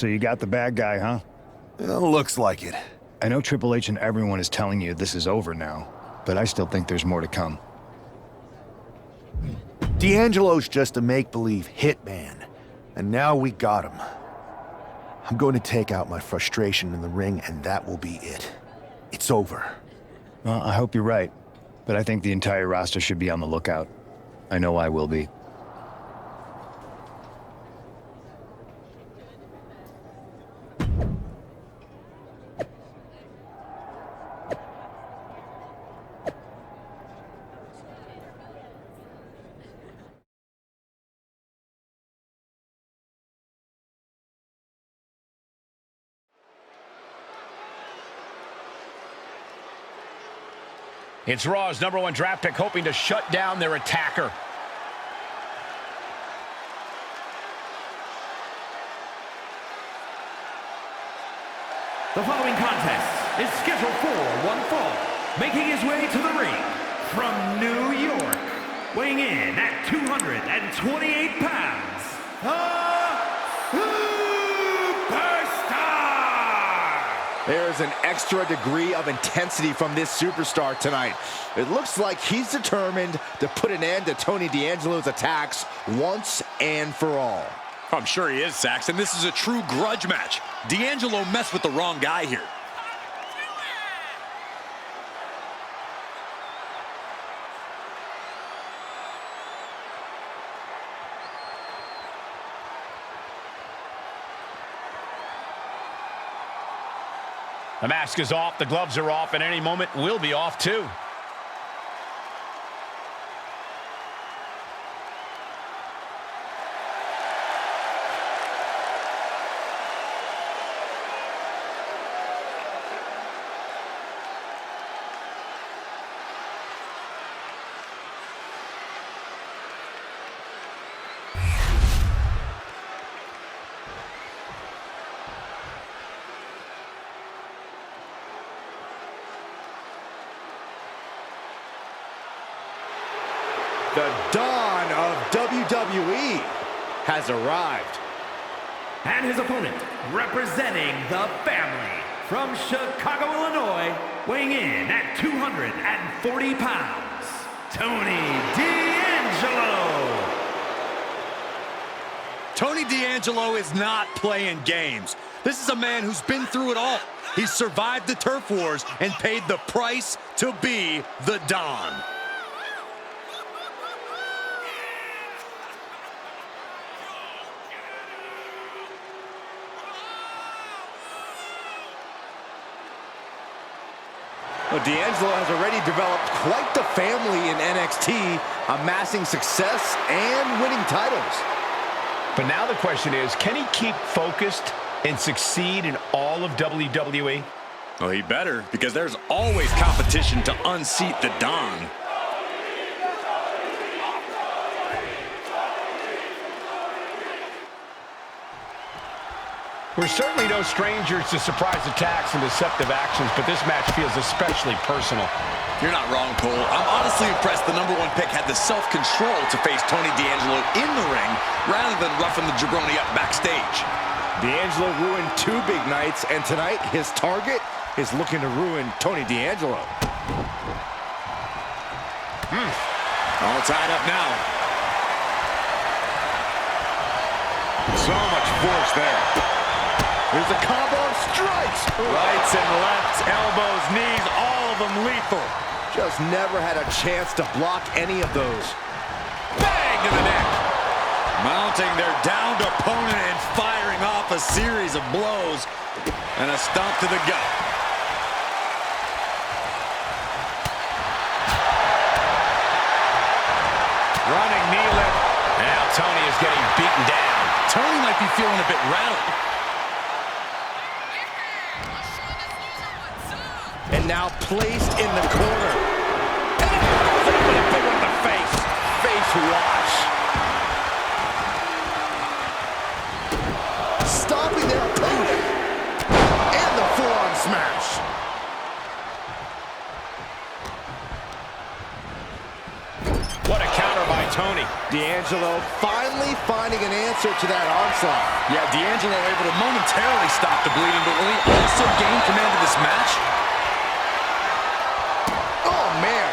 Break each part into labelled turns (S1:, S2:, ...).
S1: So you got the bad guy, huh?
S2: Looks like it.
S1: I know Triple H and everyone is telling you this is over now, but I still think there's more to come.
S2: D'Angelo's just a make-believe hitman, and now we got him. I'm going to take out my frustration in the ring, and that will be it. It's over.
S1: Well, I hope you're right, but I think the entire roster should be on the lookout. I know I will be.
S3: It's Raw's #1 draft pick hoping to shut down their attacker.
S4: The following contest is scheduled for one fall. Making his way to the ring from New York, weighing in at 228 pounds,
S5: There's an extra degree of intensity from this superstar tonight. It looks like he's determined to put an end to Tony D'Angelo's attacks once and for all.
S6: I'm sure he is, Saxon. This is a true grudge match. D'Angelo messed with the wrong guy here.
S3: The mask is off, the gloves are off, and any moment we'll be off too.
S5: The dawn of WWE has arrived.
S4: And his opponent, representing the family, from Chicago, Illinois, weighing in at 240 pounds, Tony D'Angelo.
S6: Tony D'Angelo is not playing games. This is a man who's been through it all. He's survived the turf wars and paid the price to be the Don.
S5: Well, D'Angelo has already developed quite the family in NXT, amassing success and winning titles.
S3: But now the question is, can he keep focused and succeed in all of WWE?
S6: Well, he better, because there's always competition to unseat the Don.
S3: We're certainly no strangers to surprise attacks and deceptive actions, but this match feels especially personal.
S6: You're not wrong, Cole. I'm honestly impressed the #1 pick had the self-control to face Tony D'Angelo in the ring rather than roughing the jabroni up backstage.
S5: D'Angelo ruined 2 big nights, and tonight his target is looking to ruin Tony D'Angelo.
S6: All tied up now.
S5: So much force there. Here's a combo of strikes.
S6: Rights and lefts, elbows, knees, all of them lethal.
S5: Just never had a chance to block any of those.
S6: Bang to the neck. Mounting their downed opponent and firing off a series of blows. And a stomp to the gut.
S3: Running knee lift. Now Tony is getting beaten down.
S6: Tony might be feeling a bit rattled.
S5: And now placed in the corner. And a big one in the face. Face wash. Stopping their opponent. And the forearm smash.
S3: What a counter by Tony.
S5: D'Angelo finally finding an answer to that onslaught.
S6: Yeah, D'Angelo able to momentarily stop the bleeding, but will he also gain command of this match?
S5: Oh, man.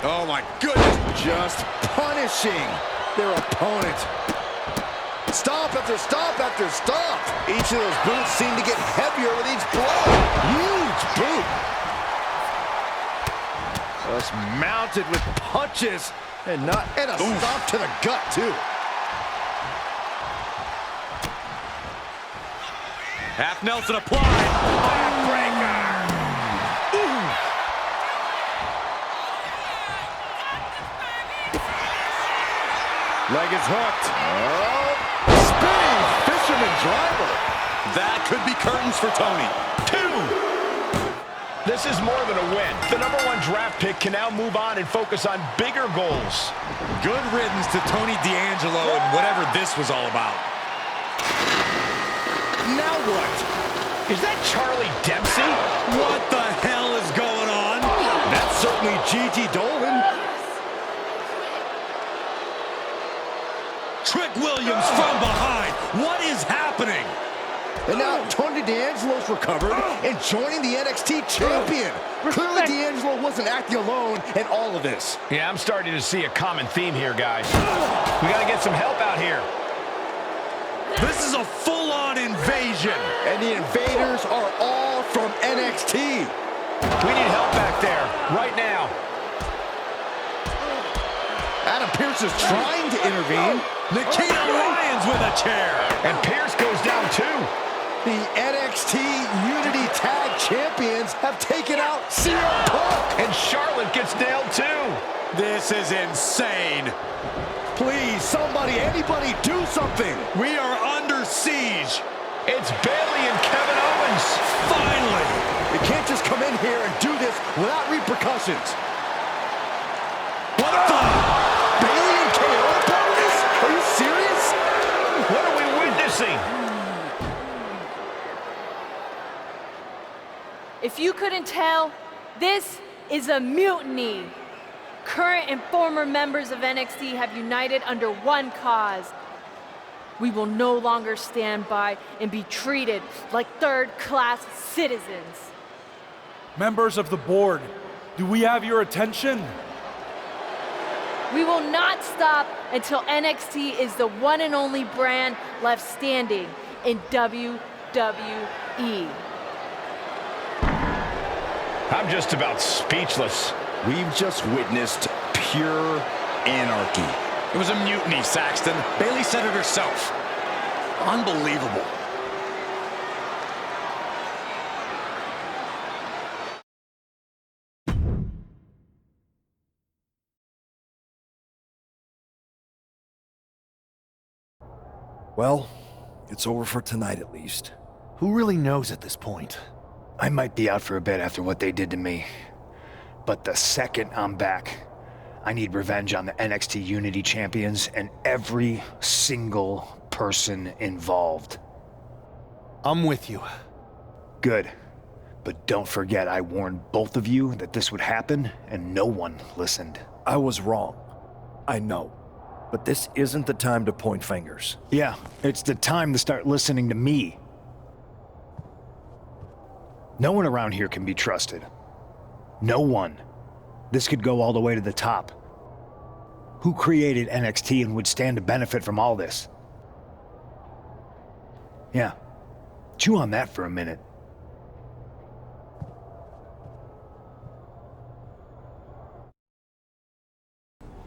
S6: Oh, my goodness.
S5: Just punishing their opponent. Stomp after stomp after stomp. Each of those boots seem to get heavier with each blow. Huge boot. Just mounted with punches and a stomp to the gut, too.
S6: Half Nelson applied. Backbreaker.
S5: Leg is hooked. Oh, spinning fisherman driver.
S6: That could be curtains for Tony.
S3: 2. This is more than a win. The #1 draft pick can now move on and focus on bigger goals.
S6: Good riddance to Tony D'Angelo and whatever this was all about.
S3: Now what? Is that Charlie Dempsey?
S6: What the hell is going on?
S5: That's certainly Gigi Dolan.
S6: Trick Williams from behind. What is happening?
S5: And now Tony D'Angelo's recovered and joining the NXT champion. Clearly D'Angelo wasn't acting alone in all of this.
S3: Yeah, I'm starting to see a common theme here, guys. We got to get some help out here.
S6: This is a full-on invasion.
S5: And the invaders are all from NXT.
S3: We need help back there, right now.
S5: Adam Pearce is trying to intervene.
S6: Nikita Lyons with a chair.
S3: And Pierce goes down too.
S5: The NXT Unity Tag Champions have taken out CM Punk.
S3: And Charlotte gets nailed too.
S6: This is insane.
S5: Please, somebody, anybody, do something.
S6: We are under siege.
S3: It's Bayley and Kevin Owens.
S6: Finally.
S5: You can't just come in here and do this without repercussions.
S6: What the?
S5: Bayley and KO part of this? Are you serious?
S3: What are we witnessing?
S7: If you couldn't tell, this is a mutiny. Current and former members of NXT have united under one cause. We will no longer stand by and be treated like third-class citizens.
S8: Members of the board, do we have your attention?
S7: We will not stop until NXT is the one and only brand left standing in WWE.
S3: I'm just about speechless.
S5: We've just witnessed pure anarchy.
S6: It was a mutiny, Saxton. Bayley said it herself. Unbelievable.
S2: Well, it's over for tonight at least. Who really knows at this point?
S1: I might be out for a bit after what they did to me. But the second I'm back, I need revenge on the NXT Unity Champions and every single person involved.
S2: I'm with you.
S1: Good. But don't forget I warned both of you that this would happen, and no one listened.
S2: I was wrong. I know. But this isn't the time to point fingers.
S1: Yeah, it's the time to start listening to me. No one around here can be trusted. No one. This could go all the way to the top. Who created NXT and would stand to benefit from all this? Yeah. Chew on that for a minute.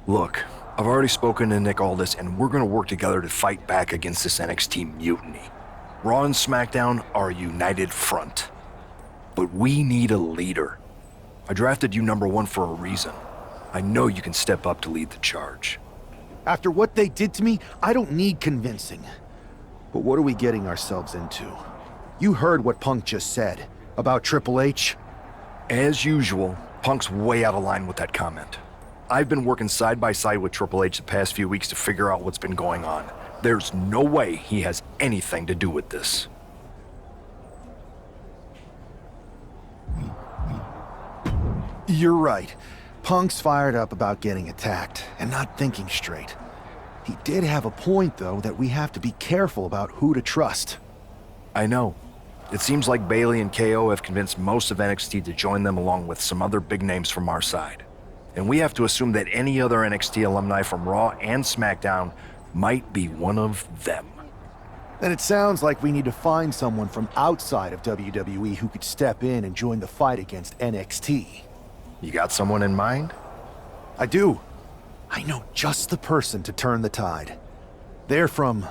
S2: Look, I've already spoken to Nick Aldis, and we're gonna work together to fight back against this NXT mutiny. Raw and SmackDown are a united front. But we need a leader. I drafted you #1 for a reason. I know you can step up to lead the charge.
S9: After what they did to me, I don't need convincing. But what are we getting ourselves into? You heard what Punk just said about Triple H.
S2: As usual, Punk's way out of line with that comment. I've been working side by side with Triple H the past few weeks to figure out what's been going on. There's no way he has anything to do with this.
S9: You're right. Punk's fired up about getting attacked and not thinking straight. He did have a point, though, that we have to be careful about who to trust.
S2: I know. It seems like Bailey and KO have convinced most of NXT to join them along with some other big names from our side. And we have to assume that any other NXT alumni from Raw and SmackDown might be one of them.
S9: Then it sounds like we need to find someone from outside of WWE who could step in and join the fight against NXT.
S2: You got someone in mind?
S9: I do. I know just the person to turn the tide. They're from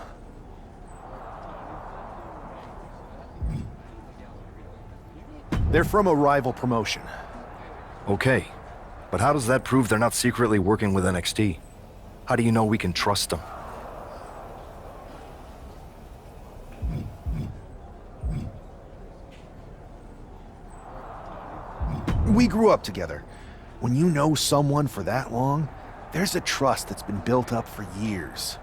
S9: a rival promotion.
S2: Okay, but how does that prove they're not secretly working with NXT? How do you know we can trust them?
S9: We grew up together. When you know someone for that long, there's a trust that's been built up for years.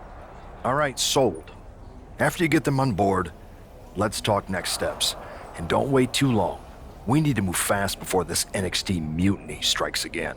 S2: All right, sold. After you get them on board, let's talk next steps. And don't wait too long. We need to move fast before this NXT mutiny strikes again.